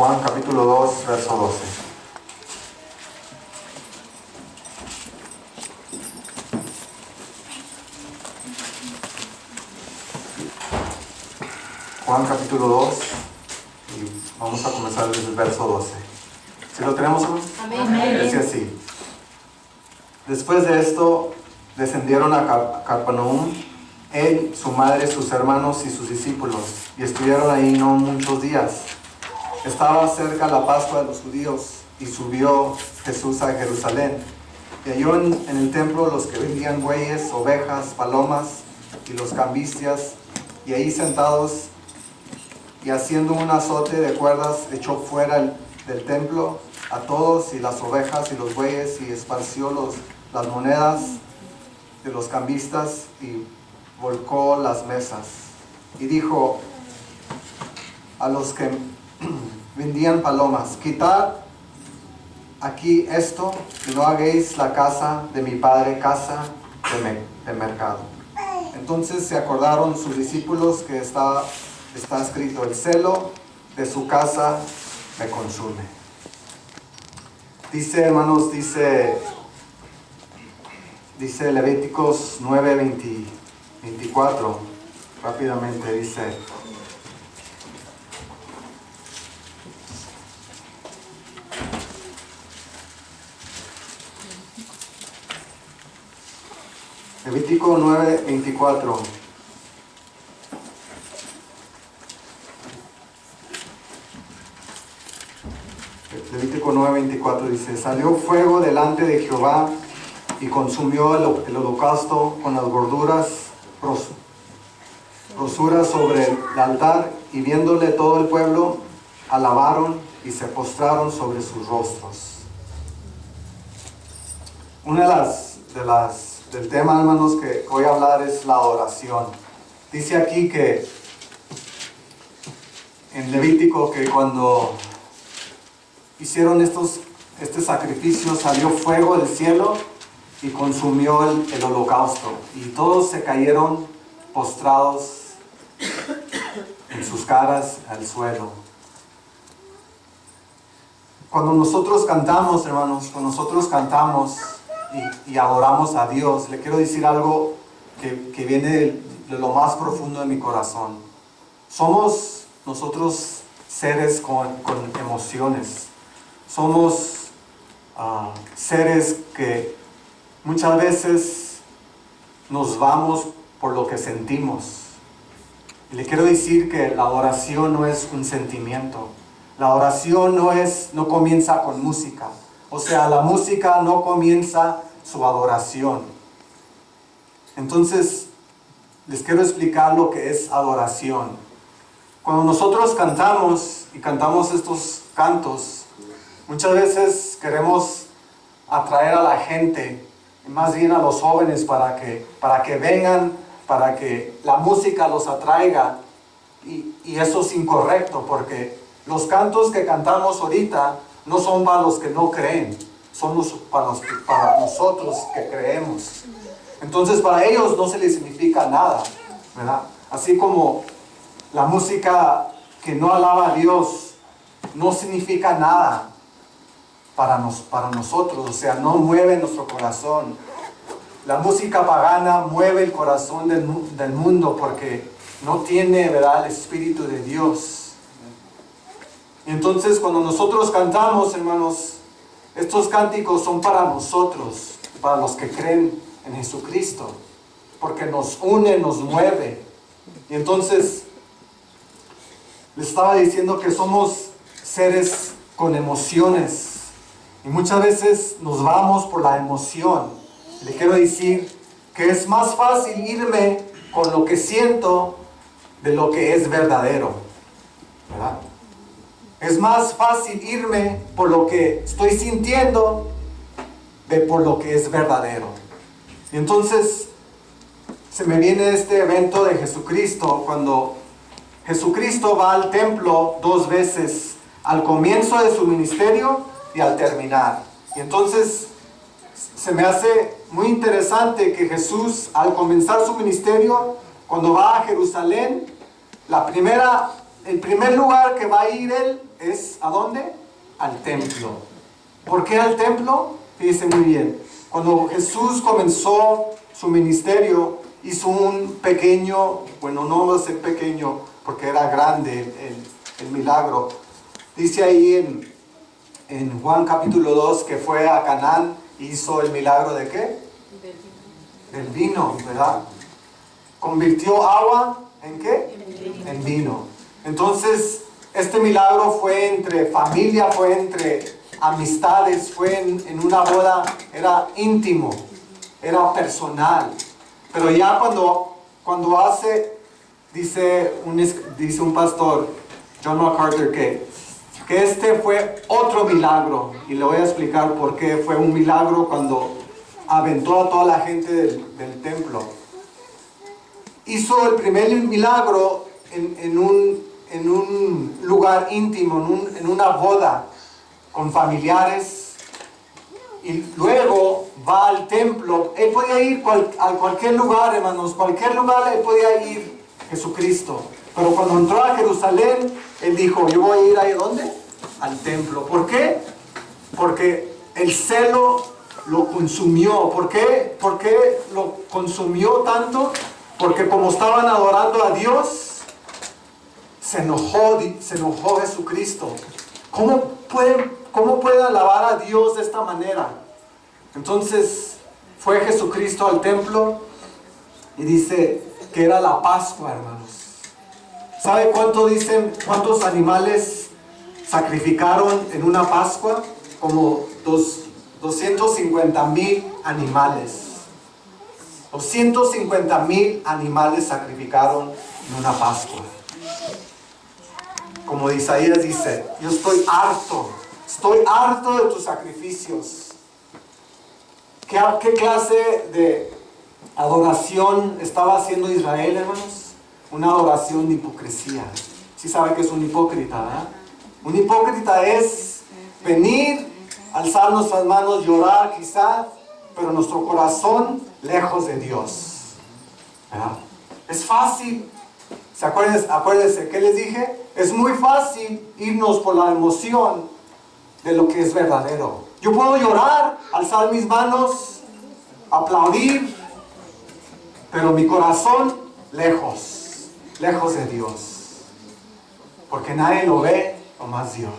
Juan capítulo 2, verso 12. Juan capítulo 2 y vamos a comenzar desde el verso 12. ¿Sí lo tenemos? Amén. Dice así. Después de esto descendieron a Capernaum, él, su madre, sus hermanos y sus discípulos, y estuvieron ahí no muchos días. Estaba cerca la Pascua de los judíos, y subió Jesús a Jerusalén. Y halló en el templo los que vendían bueyes, ovejas, palomas, y los cambistas, y ahí sentados, y haciendo un azote de cuerdas, echó fuera del templo a todos, y las ovejas y los bueyes, y esparció las monedas de los cambistas, y volcó las mesas. Y dijo a los que vendían palomas: quitad aquí esto, y no hagáis la casa de mi padre casa de mercado. Entonces se acordaron sus discípulos que está escrito: el celo de su casa me consume. Dice, hermanos, dice Levíticos 9, 24, rápidamente dice: Levítico 9, 24. Levítico 9, 24 dice: salió fuego delante de Jehová y consumió el holocausto con las gorduras rosuras sobre el altar, y viéndole todo el pueblo, alabaron y se postraron sobre sus rostros. Una del tema, hermanos, que voy a hablar es la adoración. Dice aquí que en Levítico que cuando hicieron este sacrificio, salió fuego del cielo y consumió el holocausto, y todos se cayeron postrados en sus caras al suelo. Cuando nosotros cantamos, hermanos, y adoramos a Dios, le quiero decir algo que viene de lo más profundo de mi corazón. Somos nosotros seres con emociones. Somos seres que muchas veces nos vamos por lo que sentimos. Y le quiero decir que la adoración no es un sentimiento. La adoración no comienza con música. O sea, la música no comienza su adoración. Entonces, les quiero explicar lo que es adoración. Cuando nosotros cantamos estos cantos, muchas veces queremos atraer a la gente, más bien a los jóvenes, para que vengan, para que la música los atraiga. Y eso es incorrecto, porque los cantos que cantamos ahorita no son para los que no creen, son para nosotros que creemos. Entonces para ellos no se les significa nada, ¿verdad? Así como la música que no alaba a Dios no significa nada para nosotros, o sea, no mueve nuestro corazón. La música pagana mueve el corazón del mundo porque no tiene, ¿verdad?, el Espíritu de Dios. Y entonces cuando nosotros cantamos, hermanos, estos cánticos son para nosotros, para los que creen en Jesucristo, porque nos une, nos mueve. Y entonces les estaba diciendo que somos seres con emociones, y muchas veces nos vamos por la emoción. Le quiero decir que es más fácil irme con lo que siento de lo que es verdadero, ¿verdad? Es más fácil irme por lo que estoy sintiendo de por lo que es verdadero. Y entonces se me viene este evento de Jesucristo, cuando Jesucristo va al templo 2 veces, al comienzo de su ministerio y al terminar. Y entonces se me hace muy interesante que Jesús, al comenzar su ministerio, cuando va a Jerusalén, el primer lugar que va a ir él es ¿a dónde? Al templo. ¿Por qué al templo? Fíjense muy bien. Cuando Jesús comenzó su ministerio, hizo un pequeño, bueno, no va a ser pequeño porque era grande el milagro. Dice ahí en Juan capítulo 2 que fue a Canaán y hizo el milagro ¿de qué? Del vino, ¿verdad? Convirtió agua ¿en qué? En vino. Entonces, este milagro fue entre familia, fue entre amistades, fue en una boda, era íntimo, era personal. Pero ya cuando hace, dice un pastor, John MacArthur, que este fue otro milagro. Y le voy a explicar por qué fue un milagro cuando aventó a toda la gente del templo. Hizo el primer milagro en un lugar íntimo, en una boda con familiares, y luego va al templo. Él podía ir a cualquier lugar, hermanos, cualquier lugar él podía ir, Jesucristo. Pero cuando entró a Jerusalén, él dijo, yo voy a ir ahí, ¿dónde? Al templo. ¿Por qué? Porque el celo lo consumió. ¿Por qué? ¿Por qué lo consumió tanto? Porque como estaban adorando a Dios, se enojó Jesucristo. ¿Cómo puede alabar a Dios de esta manera? Entonces fue Jesucristo al templo y dice que era la Pascua, hermanos. ¿Sabe cuántos animales sacrificaron en una Pascua? Como 250,000 animales. 250,000 animales sacrificaron en una Pascua. Como Isaías dice, yo estoy harto de tus sacrificios. ¿Qué clase de adoración estaba haciendo Israel, hermanos? Una adoración de hipocresía. ¿Sí sabe que es un hipócrita, verdad? Un hipócrita es venir, alzar nuestras manos, llorar quizás, pero nuestro corazón lejos de Dios, ¿verdad? Es fácil. Acuérdense, ¿qué les dije? Es muy fácil irnos por la emoción de lo que es verdadero. Yo puedo llorar, alzar mis manos, aplaudir, pero mi corazón lejos de Dios. Porque nadie lo ve, nomás Dios.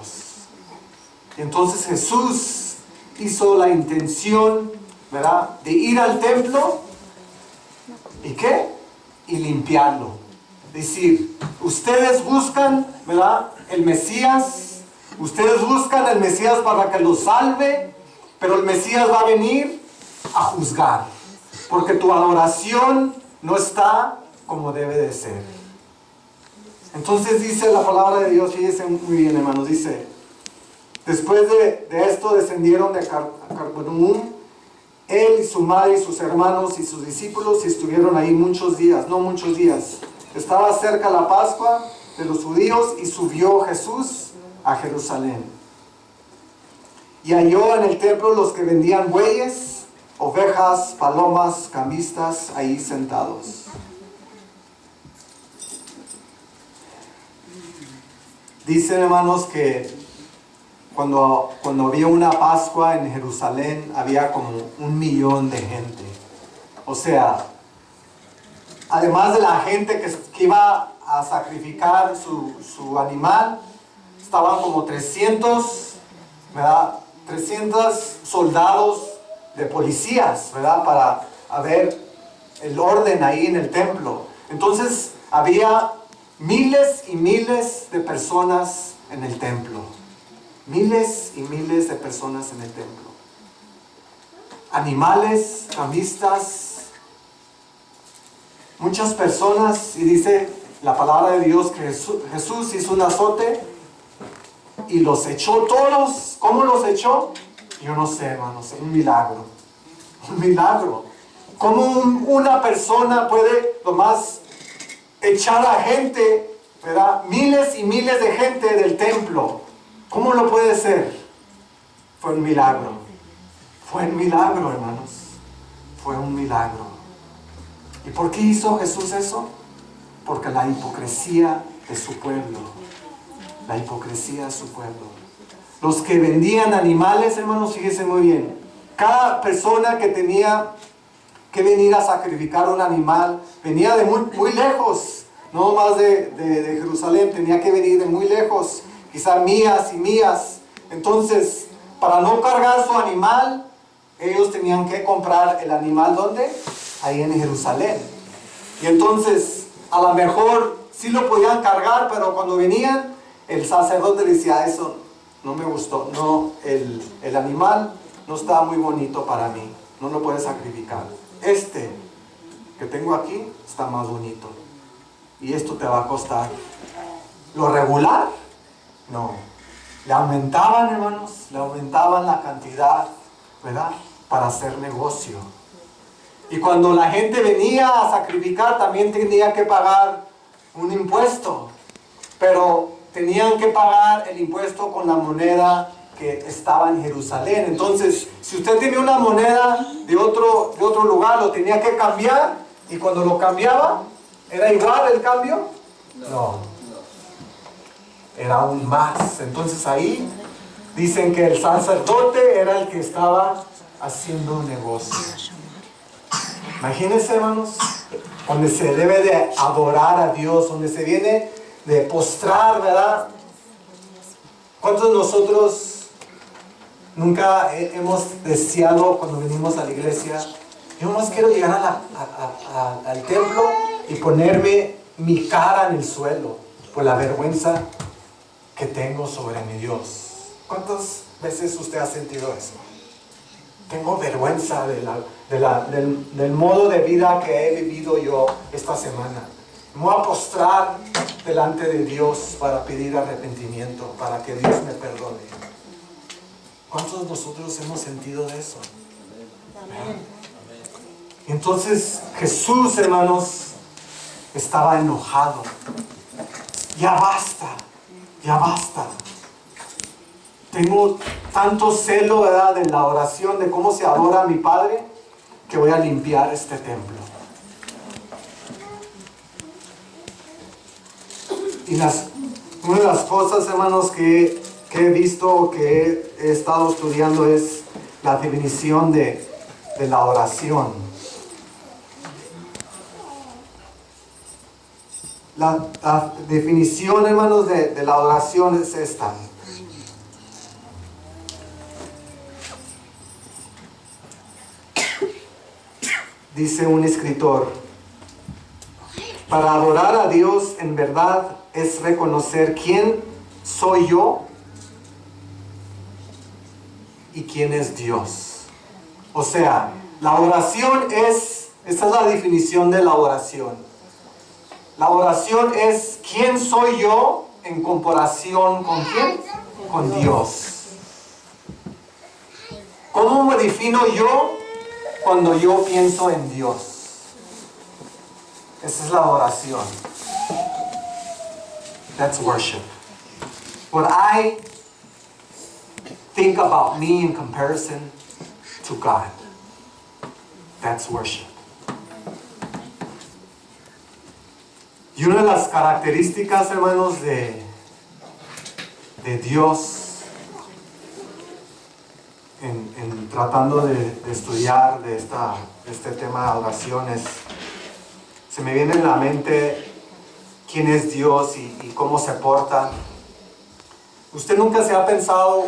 Y entonces Jesús hizo la intención, ¿verdad?, de ir al templo y ¿qué? Y limpiarlo. Decir, ustedes buscan, ¿verdad?, el Mesías, ustedes buscan el Mesías para que los salve, pero el Mesías va a venir a juzgar, porque tu adoración no está como debe de ser. Entonces dice la palabra de Dios, fíjense muy bien, hermanos, dice, después de esto descendieron de Capernaum, él y su madre y sus hermanos y sus discípulos, y estuvieron ahí muchos días. Estaba cerca la Pascua de los judíos y subió Jesús a Jerusalén. Y halló en el templo los que vendían bueyes, ovejas, palomas, cambistas ahí sentados. Dicen, hermanos, que cuando había una Pascua en Jerusalén había como 1,000,000 de gente. O sea, además de la gente que iba a sacrificar su animal, estaban como 300, ¿verdad?, 300 soldados de policías, ¿verdad?, para ver el orden ahí en el templo. Entonces había miles y miles de personas en el templo. Miles y miles de personas en el templo. Animales, cambistas, muchas personas. Y dice la palabra de Dios que Jesús hizo un azote y los echó todos. ¿Cómo los echó? Yo no sé, hermanos, un milagro. Un milagro. ¿Cómo una persona puede nomás echar a gente, ¿verdad?, miles y miles de gente del templo? ¿Cómo lo puede ser? Fue un milagro. Fue un milagro, hermanos. Fue un milagro. ¿Y por qué hizo Jesús eso? Porque la hipocresía de su pueblo. La hipocresía de su pueblo. Los que vendían animales, hermanos, fíjense muy bien. Cada persona que tenía que venir a sacrificar un animal venía de muy lejos. No más de Jerusalén, tenía que venir de muy lejos. Quizá millas y millas. Entonces, para no cargar su animal, ellos tenían que comprar el animal, ¿dónde? Ahí en Jerusalén. Y entonces, a lo mejor sí lo podían cargar, pero cuando venían, el sacerdote decía, eso no me gustó. No, el animal no está muy bonito para mí. No lo puedes sacrificar. Este que tengo aquí está más bonito. Y esto te va a costar. ¿Lo regular? No. Le aumentaban, hermanos, le aumentaban la cantidad, ¿verdad? Para hacer negocio. Y cuando la gente venía a sacrificar, también tenía que pagar un impuesto. Pero tenían que pagar el impuesto con la moneda que estaba en Jerusalén. Entonces, si usted tenía una moneda de otro lugar, lo tenía que cambiar. Y cuando lo cambiaba, ¿era igual el cambio? No. Era aún más. Entonces ahí dicen que el sacerdote era el que estaba haciendo negocio. Imagínense, hermanos, donde se debe de adorar a Dios, donde se viene de postrar, ¿verdad? ¿Cuántos de nosotros nunca hemos deseado cuando venimos a la iglesia? Yo más quiero llegar al templo y ponerme mi cara en el suelo por la vergüenza que tengo sobre mi Dios. ¿Cuántas veces usted ha sentido eso? Tengo vergüenza del modo de vida que he vivido yo esta semana. Me voy a postrar delante de Dios para pedir arrepentimiento, para que Dios me perdone. ¿Cuántos de nosotros hemos sentido de eso? Entonces Jesús, hermanos, estaba enojado. Ya basta. Ya basta. Tengo tanto celo, ¿verdad?, de la oración, de cómo se adora a mi Padre, que voy a limpiar este templo. Y una de las cosas, hermanos, que he visto, que he estado estudiando, es la definición de la oración. La definición, hermanos, de la oración es esta. Dice un escritor: para adorar a Dios en verdad es reconocer quién soy yo y quién es Dios. O sea, la oración esta es la definición de la oración. La oración es quién soy yo en comparación con quién, con Dios. ¿Cómo me defino yo cuando yo pienso en Dios? Esa es la oración. That's worship. What I think about me in comparison to God. That's worship. Y una de las características, hermanos, de Dios en tratando de estudiar de este tema de oraciones, se me viene en la mente quién es Dios y cómo se porta. ¿Usted nunca se ha pensado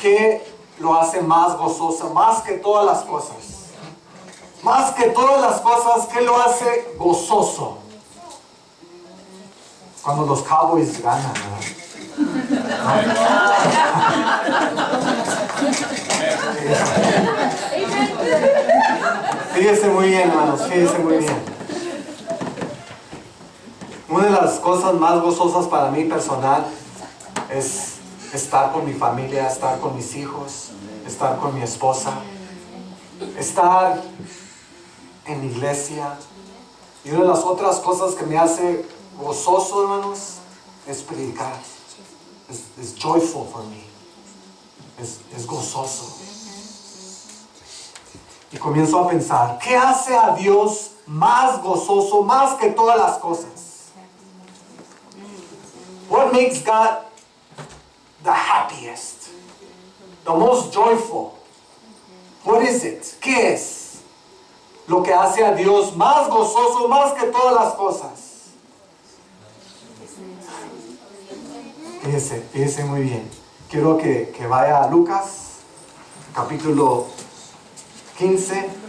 qué lo hace más gozoso, más que todas las cosas? Más que todas las cosas, ¿qué lo hace gozoso? Cuando los Cowboys ganan, ¿verdad? Fíjese muy bien, hermanos, fíjese muy bien. Una de las cosas más gozosas para mí personal es estar con mi familia, estar con mis hijos, estar con mi esposa, estar en la iglesia. Y una de las otras cosas que me hace gozoso, hermanos, es predicar. Es joyful for me. Es gozoso. Y comienzo a pensar, ¿qué hace a Dios más gozoso, más que todas las cosas? What What makes God the happiest? The most joyful? What is it? ¿Qué es lo que hace a Dios más gozoso, más que todas las cosas? Fíjese muy bien. Quiero que vaya a Lucas, capítulo 15.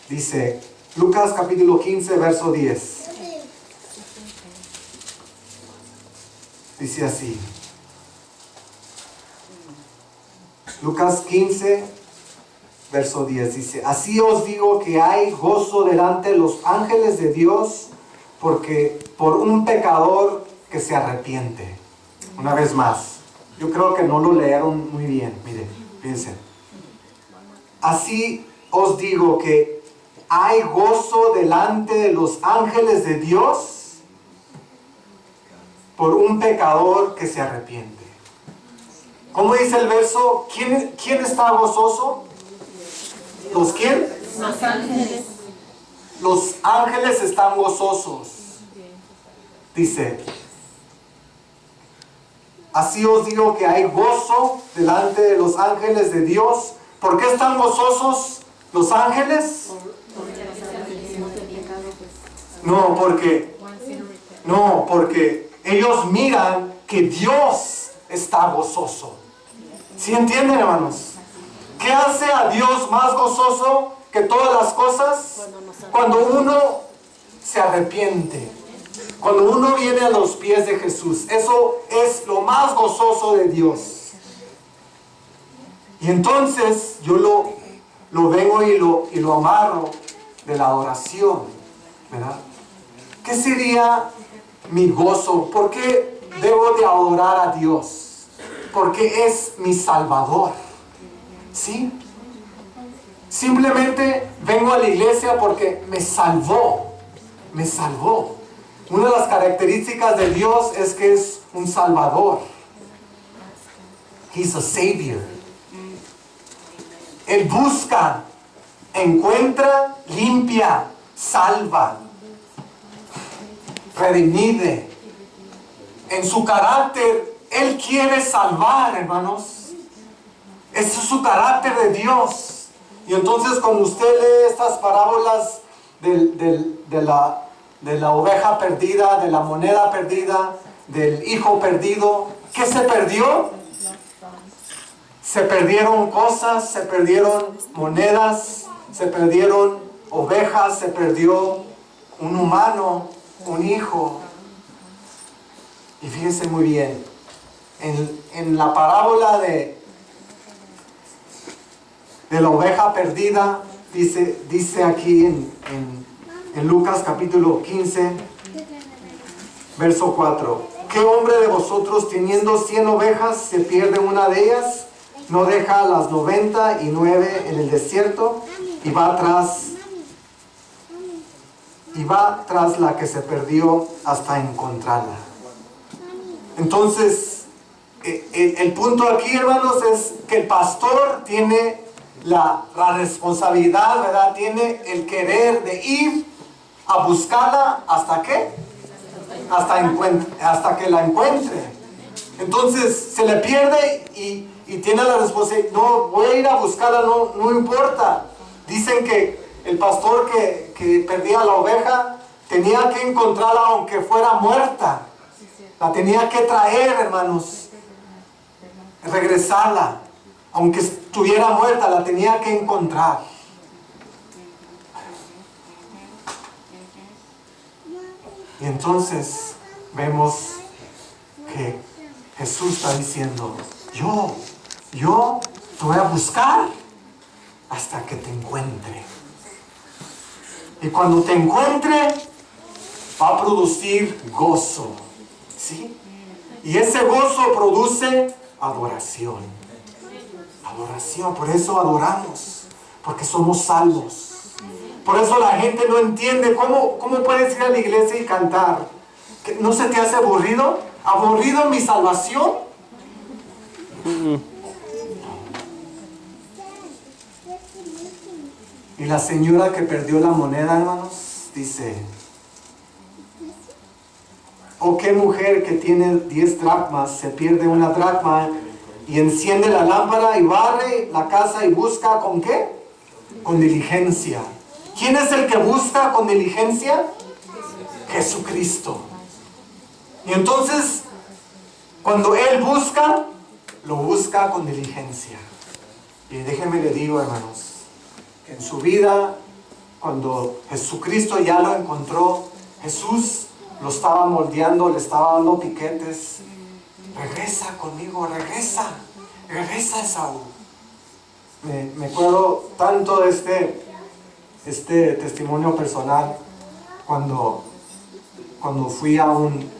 Dice, Lucas capítulo 15, verso 10. Dice así. Lucas 15, verso 10. Dice, así os digo que hay gozo delante de los ángeles de Dios porque por un pecador que se arrepiente. Una vez más. Yo creo que no lo leyeron muy bien. Miren, fíjense. Así os digo que hay gozo delante de los ángeles de Dios por un pecador que se arrepiente. ¿Cómo dice el verso? ¿Quién está gozoso? ¿Los quién? Los ángeles. Los ángeles están gozosos. Dice, así os digo que hay gozo delante de los ángeles de Dios. ¿Por qué están gozosos los ángeles? No, porque ellos miran que Dios está gozoso. ¿Sí entienden, hermanos? ¿Qué hace a Dios más gozoso que todas las cosas? Cuando uno se arrepiente. Cuando uno viene a los pies de Jesús. Eso es lo más gozoso de Dios. Y entonces yo lo vengo y lo amarro de la adoración, ¿verdad? ¿Qué sería mi gozo? ¿Por qué debo de adorar a Dios? Porque es mi Salvador. ¿Sí? Simplemente vengo a la iglesia porque me salvó. Me salvó. Una de las características de Dios es que es un Salvador. He's a Savior. Él busca, encuentra, limpia, salva, redimide. En su carácter, Él quiere salvar, hermanos. Ese es su carácter de Dios. Y entonces cuando usted lee estas parábolas de la oveja perdida, de la moneda perdida, del hijo perdido, ¿qué se perdió? Se perdieron cosas, se perdieron monedas, se perdieron ovejas, se perdió un humano, un hijo. Y fíjense muy bien, en la parábola de la oveja perdida, dice aquí en Lucas capítulo 15, verso 4. ¿Qué hombre de vosotros teniendo 100 ovejas se pierde una de ellas? No deja las 99 en el desierto y va tras la que se perdió hasta encontrarla. Entonces, el punto aquí, hermanos, es que el pastor tiene la responsabilidad, ¿verdad? Tiene el querer de ir a buscarla ¿hasta qué? Hasta que la encuentre. Entonces se le pierde y tiene la responsabilidad. No, voy a ir a buscarla, no importa. Dicen que el pastor que perdía la oveja tenía que encontrarla aunque fuera muerta. La tenía que traer, hermanos. Regresarla. Aunque estuviera muerta, la tenía que encontrar. Y entonces vemos que Jesús está diciendo, yo te voy a buscar hasta que te encuentre. Y cuando te encuentre, va a producir gozo. ¿Sí? Y ese gozo produce adoración. Adoración, por eso adoramos, porque somos salvos. Por eso la gente no entiende cómo puedes ir a la iglesia y cantar. ¿No se te hace aburrido? ¿Aburrido mi salvación? Y la señora que perdió la moneda, hermanos, dice: ¿o qué mujer que tiene 10 dracmas se pierde una dracma y enciende la lámpara y barre la casa y busca con qué? Con diligencia. ¿Quién es el que busca con diligencia? Jesucristo. Y entonces, cuando Él busca, lo busca con diligencia. Y déjenme le digo, hermanos, en su vida, cuando Jesucristo ya lo encontró, Jesús lo estaba moldeando, le estaba dando piquetes. Regresa conmigo, regresa Esaú. Me acuerdo tanto de este testimonio personal cuando fui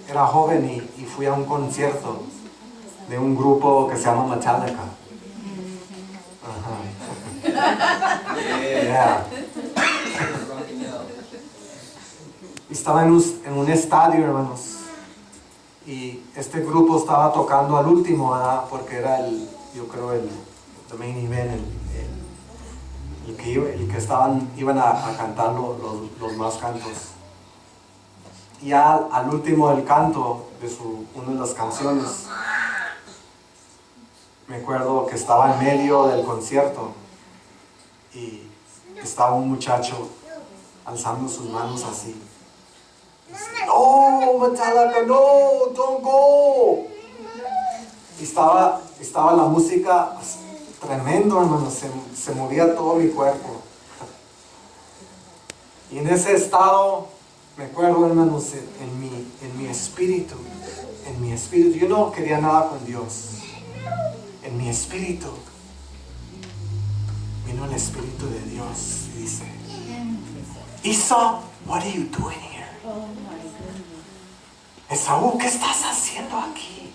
era joven y fui a un concierto de un grupo que se llama Metallica. Yeah. Estaba en un estadio, hermanos, y este grupo estaba tocando al último, ¿verdad? Porque era yo creo el main event, el que iban a cantar los más cantos. Y ya al último del canto de una de las canciones, me acuerdo que estaba en medio del concierto y estaba un muchacho alzando sus manos así. No, Metallica, no, don't go. Y estaba la música tremendo, hermano, se movía todo mi cuerpo. Y en ese estado, me acuerdo, hermanos, en mi espíritu, yo no quería nada con Dios. En mi espíritu vino el Espíritu de Dios y dice: Esau, what are you doing here? Esaú, ¿qué estás haciendo aquí?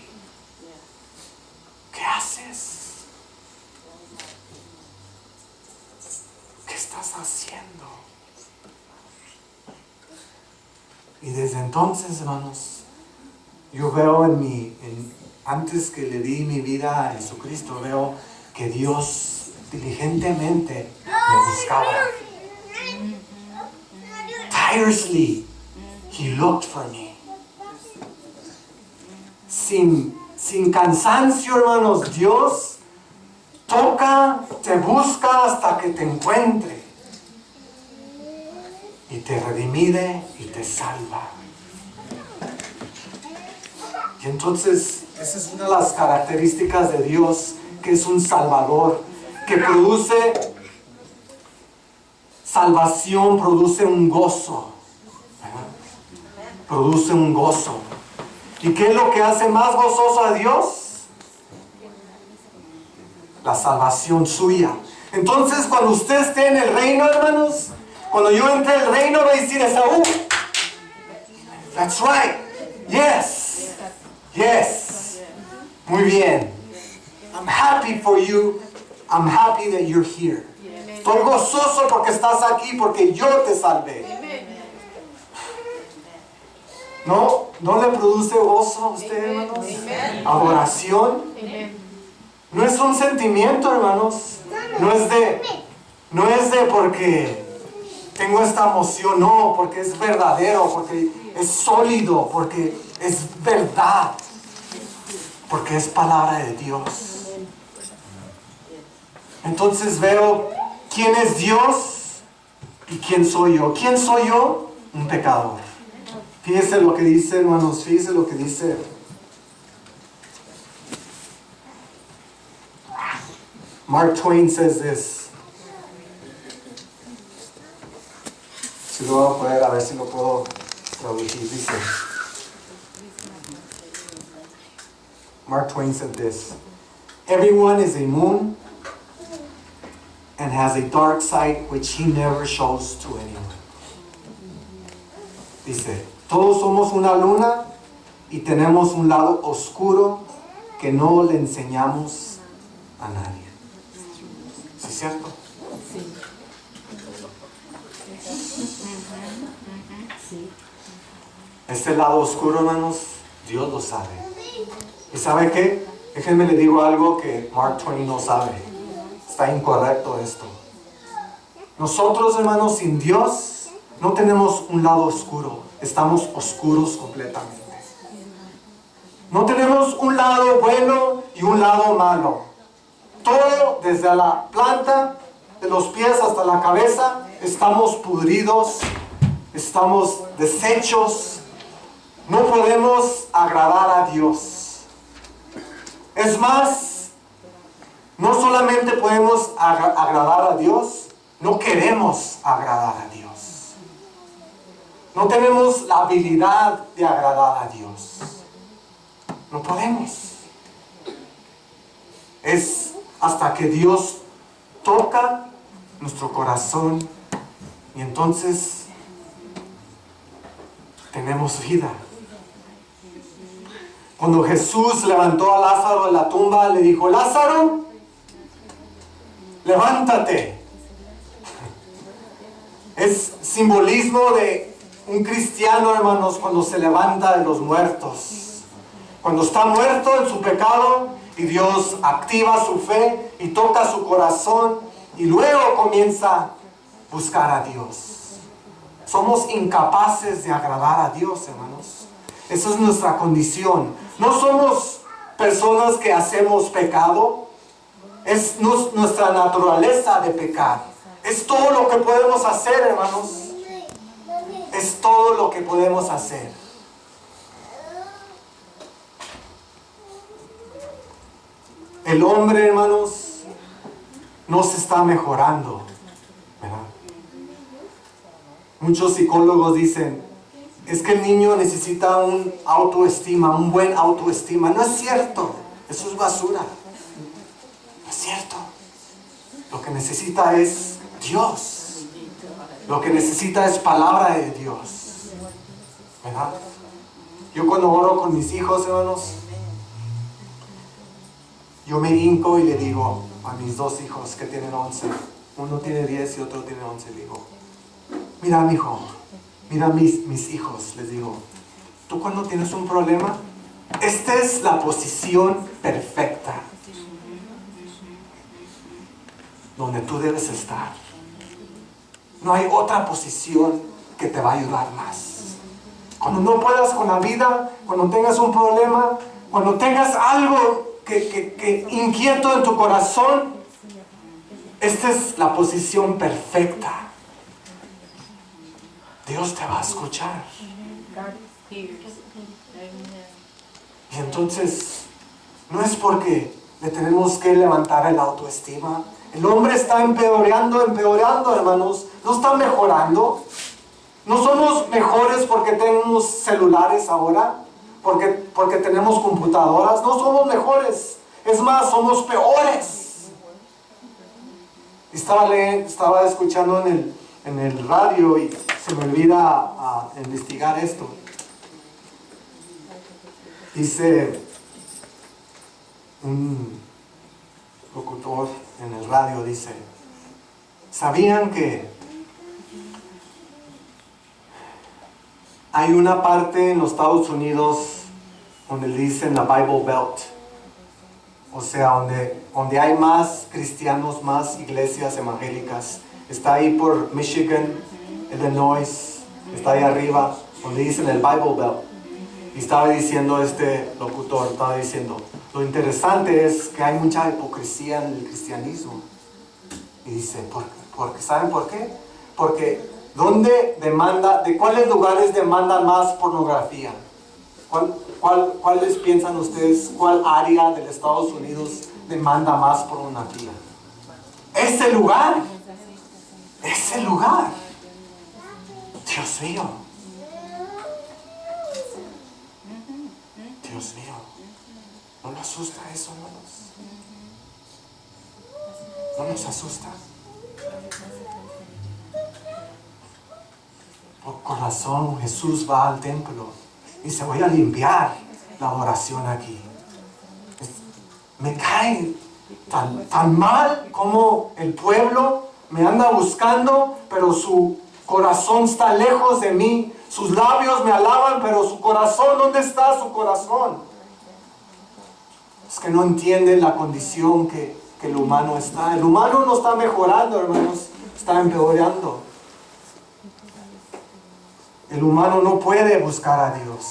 ¿Qué haces? ¿Qué estás haciendo? Y desde entonces, hermanos, yo veo antes que le di mi vida a Jesucristo, veo que Dios diligentemente me buscaba. Tirelessly, He looked for me. Sin cansancio, hermanos, Dios te busca hasta que te encuentre. Y te redime y te salva. Y entonces, esa es una de las características de Dios, que es un Salvador, que produce salvación, produce un gozo. ¿Verdad? Produce un gozo. ¿Y qué es lo que hace más gozoso a Dios? La salvación suya. Entonces, cuando usted esté en el reino, hermanos, cuando yo entre al reino, va a decir Esaú: That's right. Yes. Yes. Muy bien. I'm happy for you. I'm happy that you're here. Estoy gozoso porque estás aquí, porque yo te salvé. ¿No le produce gozo a usted, hermanos? Adoración. No es un sentimiento, hermanos. No es de porque tengo esta emoción, no, porque es verdadero, porque es sólido, porque es verdad, porque es palabra de Dios. Entonces veo quién es Dios y quién soy yo. ¿Quién soy yo? Un pecador. Fíjense lo que dice, hermanos, fíjense lo que dice Mark Twain says this. Si lo voy a poder, a ver si lo puedo traducir. Dice, Mark Twain said this: Everyone is a moon and has a dark side which he never shows to anyone. Dice, todos somos una luna y tenemos un lado oscuro que no le enseñamos a nadie. ¿Sí es cierto? Sí. Este lado oscuro, hermanos, Dios lo sabe. ¿Y sabe qué? Déjenme le digo algo que Mark Twain no sabe. Está incorrecto esto. Nosotros, hermanos, sin Dios, no tenemos un lado oscuro. Estamos oscuros completamente. No tenemos un lado bueno y un lado malo. Todo, desde la planta de los pies hasta la cabeza, estamos pudridos, estamos deshechos. No podemos agradar a Dios. Es más, no solamente podemos agradar a Dios, no queremos agradar a Dios. No tenemos la habilidad de agradar a Dios. No podemos. Es hasta que Dios toca nuestro corazón y entonces tenemos vida. Cuando Jesús levantó a Lázaro de la tumba, le dijo: Lázaro, levántate. Es simbolismo de un cristiano, hermanos, cuando se levanta de los muertos. Cuando está muerto en su pecado y Dios activa su fe y toca su corazón y luego comienza a buscar a Dios. Somos incapaces de agradar a Dios, hermanos. Esa es nuestra condición. No somos personas que hacemos pecado. Es nuestra naturaleza de pecar. Es todo lo que podemos hacer, hermanos. Es todo lo que podemos hacer. El hombre, hermanos, no se está mejorando, ¿verdad? Muchos psicólogos dicen: es que el niño necesita un autoestima, un buen autoestima. No es cierto. Eso es basura. No es cierto. Lo que necesita es Dios. Lo que necesita es palabra de Dios, ¿verdad? Yo cuando oro con mis hijos, hermanos, yo me hinco y le digo a mis dos hijos que tienen 11, uno tiene 10 y otro tiene 11, le digo: mira, mijo, mira mis hijos, les digo, tú cuando tienes un problema, esta es la posición perfecta donde tú debes estar. No hay otra posición que te va a ayudar más. Cuando no puedas con la vida, cuando tengas un problema, cuando tengas algo que inquieto en tu corazón, esta es la posición perfecta. Dios te va a escuchar. Y entonces, no es porque le tenemos que levantar el autoestima. El hombre está empeorando, hermanos. No está mejorando. No somos mejores porque tenemos celulares ahora, porque tenemos computadoras. No somos mejores. Es más, somos peores. Estaba escuchando en el radio y se me olvida investigar esto. Dice un locutor en el radio, dice: ¿sabían que hay una parte en los Estados Unidos donde le dicen la Bible Belt? O sea, donde hay más cristianos, más iglesias evangélicas. Está ahí por Michigan, Illinois, está ahí arriba, donde dicen el Bible Belt. Y estaba diciendo este locutor, estaba diciendo: lo interesante es que hay mucha hipocresía en el cristianismo. Y dice: ¿saben por qué? Porque ¿de cuáles lugares demandan más pornografía? ¿Cuáles piensan ustedes? ¿Cuál área de los Estados Unidos demanda más pornografía? Ese lugar. Dios mío. Dios mío. ¿No nos asusta eso, hermanos? ¿No nos asusta? Por razón, Jesús va al templo y dice: voy a limpiar la oración aquí. Me cae tan mal como el pueblo me anda buscando, pero su corazón está lejos de mí. Sus labios me alaban, pero su corazón, ¿dónde está su corazón? Es que no entienden la condición que el humano está. El humano no está mejorando, hermanos, está empeorando. El humano no puede buscar a Dios.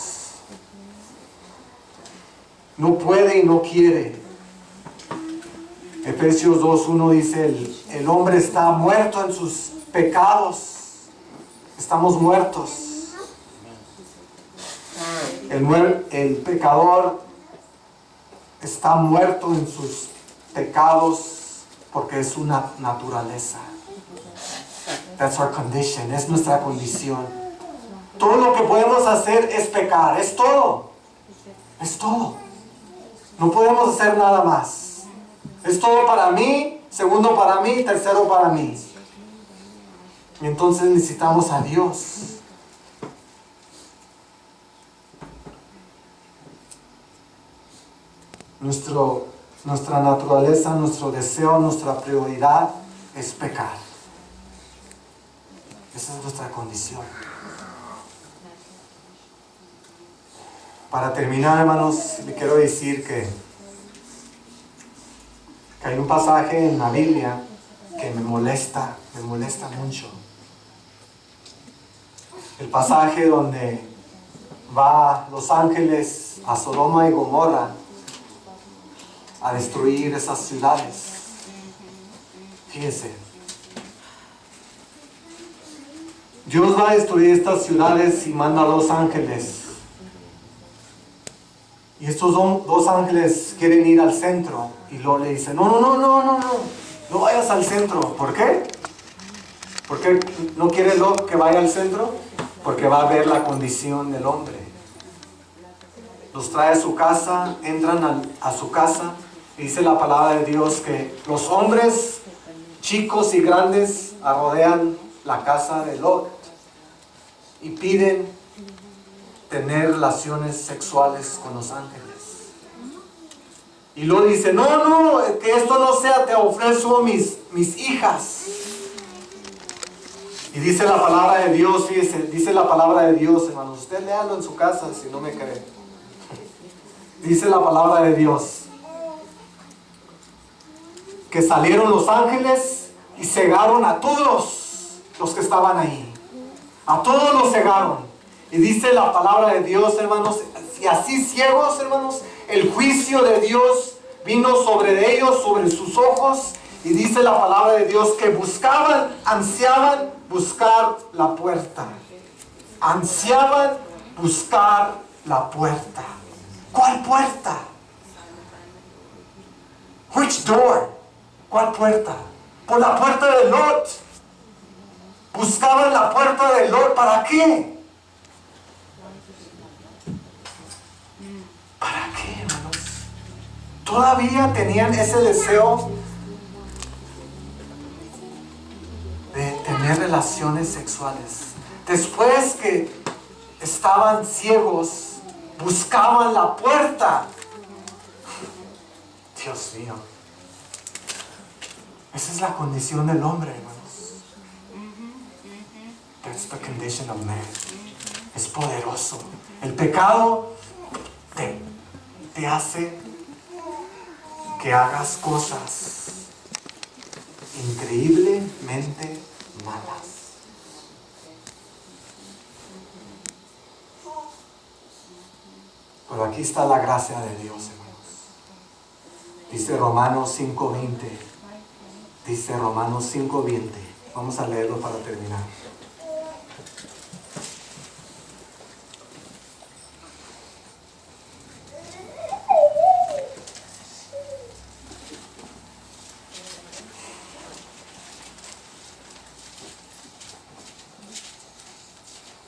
No puede y no quiere. Efesios 2:1 dice, el hombre está muerto en sus pecados. Estamos muertos. El pecador está muerto en sus pecados porque es una naturaleza. That's our condition. Es nuestra condición. Todo lo que podemos hacer es pecar. Es todo. Es todo. No podemos hacer nada más. Es todo para mí, segundo para mí, tercero para mí. Y entonces necesitamos a Dios. Nuestra naturaleza, nuestro deseo, nuestra prioridad es pecar. Esa es nuestra condición. Para terminar, hermanos, le quiero decir que hay un pasaje en la Biblia que me molesta mucho. El pasaje donde va los ángeles a Sodoma y Gomorra a destruir esas ciudades. Fíjense. Dios va a destruir estas ciudades y manda a 2 ángeles. Y estos dos ángeles quieren ir al centro. Y luego le dicen, no vayas al centro. ¿Por qué? ¿Por qué no quiere Lot que vaya al centro? Porque va a ver la condición del hombre. Los trae a su casa, entran a su casa. Y dice la palabra de Dios que los hombres chicos y grandes rodean la casa de Lot. Y piden tener relaciones sexuales con los ángeles. Y luego dice, no, que esto no sea, te ofrezco mis hijas. Y dice la palabra de Dios, fíjese, dice la palabra de Dios, hermanos, usted léalo en su casa si no me cree. Dice la palabra de Dios, que salieron los ángeles y cegaron a todos los que estaban ahí. A todos los cegaron. Y dice la palabra de Dios, hermanos, y así ciegos, hermanos, el juicio de Dios vino sobre ellos, sobre sus ojos. Y dice la palabra de Dios que buscaban, ansiaban buscar la puerta. Ansiaban buscar la puerta. ¿Cuál puerta? Which door? ¿Cuál puerta? Por la puerta de Lot. Buscaban la puerta de Lot. ¿Para qué? ¿Para qué, hermanos? Todavía tenían ese deseo de tener relaciones sexuales. Después que estaban ciegos, buscaban la puerta. Dios mío. Esa es la condición del hombre, hermanos. That's the condition of man. Es poderoso. El pecado te hace que hagas cosas increíblemente malas. Pero aquí está la gracia de Dios, hermanos. Dice Romanos 5:20. Dice Romanos 5:20. Vamos a leerlo para terminar.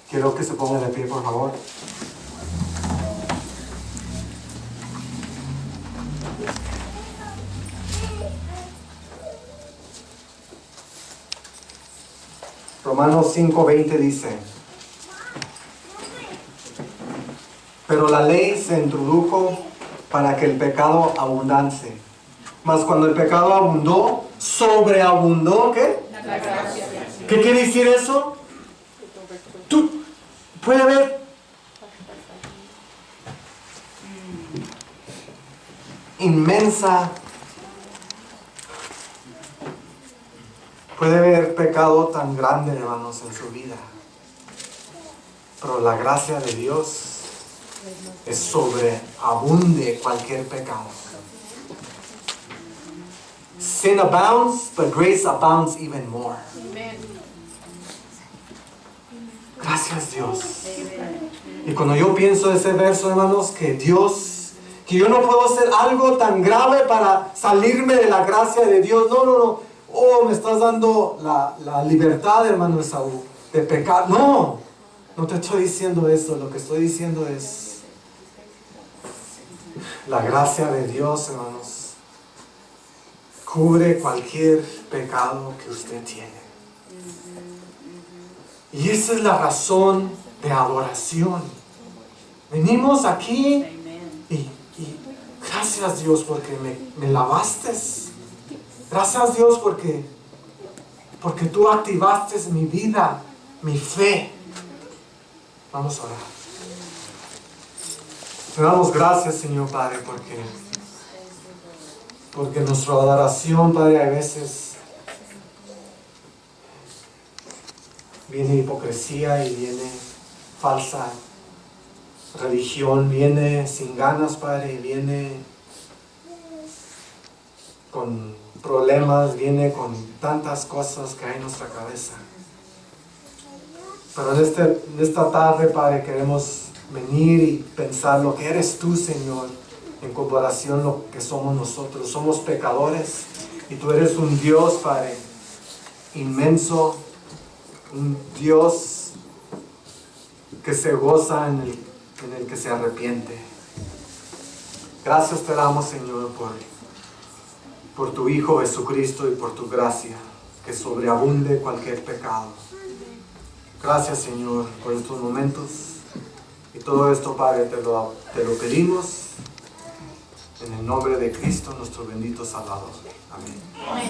Quiero que se ponga de pie, por favor. Romanos 5:20 dice: pero la ley se introdujo para que el pecado abundase. Mas cuando el pecado abundó, sobreabundó, ¿qué? ¿Qué quiere decir eso? Puede haber puede haber pecado tan grande, hermanos, en su vida, pero la gracia de Dios es sobreabunde cualquier pecado. Sin abounds, but grace abounds even more. Gracias, Dios. Y cuando yo pienso ese verso, hermanos, que yo no puedo hacer algo tan grave para salirme de la gracia de Dios. No. Oh, me estás dando la libertad, hermano Esaú, de pecar. No te estoy diciendo eso. Lo que estoy diciendo es la gracia de Dios, hermanos, cubre cualquier pecado que usted tiene. Y esa es la razón de adoración. Venimos aquí y gracias, Dios, porque me lavaste. Gracias, Dios, porque tú activaste mi vida, mi fe. Vamos a orar. Te damos gracias, Señor Padre, porque nuestra adoración, Padre, a veces viene hipocresía y viene falsa religión, viene sin ganas, Padre, viene con problemas, viene con tantas cosas que hay en nuestra cabeza. Pero en esta tarde, Padre, queremos venir y pensar lo que eres tú, Señor, en comparación a lo que somos nosotros. Somos pecadores y tú eres un Dios, Padre, inmenso, un Dios que se goza en el que se arrepiente. Gracias te damos, Señor, por tu Hijo Jesucristo y por tu gracia, que sobreabunde cualquier pecado. Gracias, Señor, por estos momentos. Y todo esto, Padre, te lo pedimos en el nombre de Cristo, nuestro bendito Salvador. Amén.